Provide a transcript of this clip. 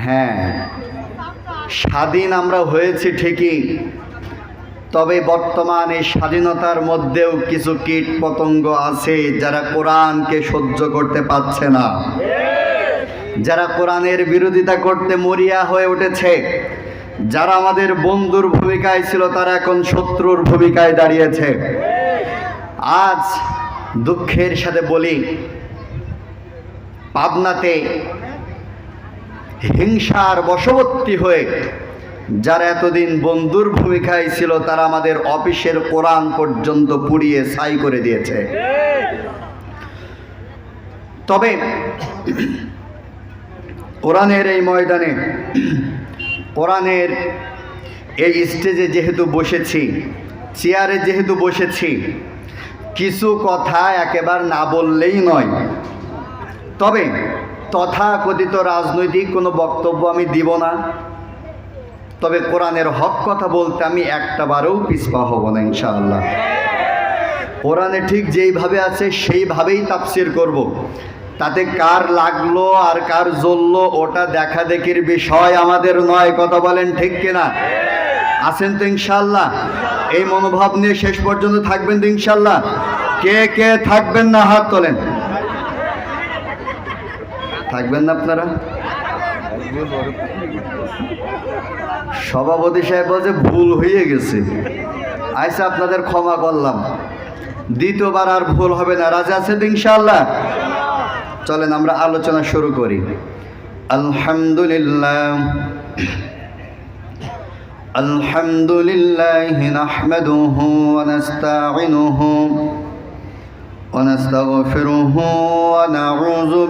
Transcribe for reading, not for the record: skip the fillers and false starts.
হ্যাঁ, স্বাধীন আমরা হয়েছি ঠিকই, তবে বর্তমান এই স্বাধীনতার মধ্যেও কিছু কীট পতঙ্গ আছে যারা কোরআনকে সহ্য করতে পারছে না, যারা কোরআনের বিরোধিতা করতে মরিয়া হয়ে উঠেছে। যারা আমাদের বন্ধুর ভূমিকায় ছিল তারা এখন শত্রুর ভূমিকায় দাঁড়িয়েছে। আজ দুঃখের সাথে বলি, পাবনাতে হিংসার বশবর্তী হয়ে যারা এতদিন বন্ধুর ভূমিকায় ছিল তারা আমাদের অফিসের কোরআন পর্যন্ত পুড়িয়ে ছাই করে দিয়েছে। তবে কোরআনের এই ময়দানে, কোরআনের এই স্টেজে যেহেতু বসেছি, চেয়ারে যেহেতু বসেছি, কিছু কথা একেবারে না বললেই নয়। তবে তথাকথিত রাজনৈতিক কোনো বক্তব্য আমি দিব না, তবে কোরআনের হক কথা বলতে আমি একটাবারও পিছপা হব না ইনশাআল্লাহ। কোরআনে ঠিক যেইভাবে আছে সেইভাবেই তাফসির করব। তাতে কার লাগলো আর কার জ্বললো ওটা দেখা দেখির বিষয় আমাদের নয়। কথা বলেন ঠিক কিনা? আছেন তো ইনশাআল্লাহ? এই মনোভাব নিয়ে শেষ পর্যন্ত থাকবেন তো ইনশাআল্লাহ? কে কে থাকবেন না হাত তোলেন। থাকবেন না আপনারা? সভাপতি সাহেব বলছে ভুল হয়ে গেছে, আচ্ছা আপনাদের ক্ষমা করলাম, দ্বিতীয়বার আর ভুল হবে না। রাজি আছেন তো ইনশাআল্লাহ? চলেন আমরা আলোচনা শুরু করি। আলহামদুলিল্লাহ আলহামদুলিল্লাহ নাহমাদুহু ওয়া নাস্তাঈনুহু ওয়া নাস্তাগফিরুহু ওয়া নাউযু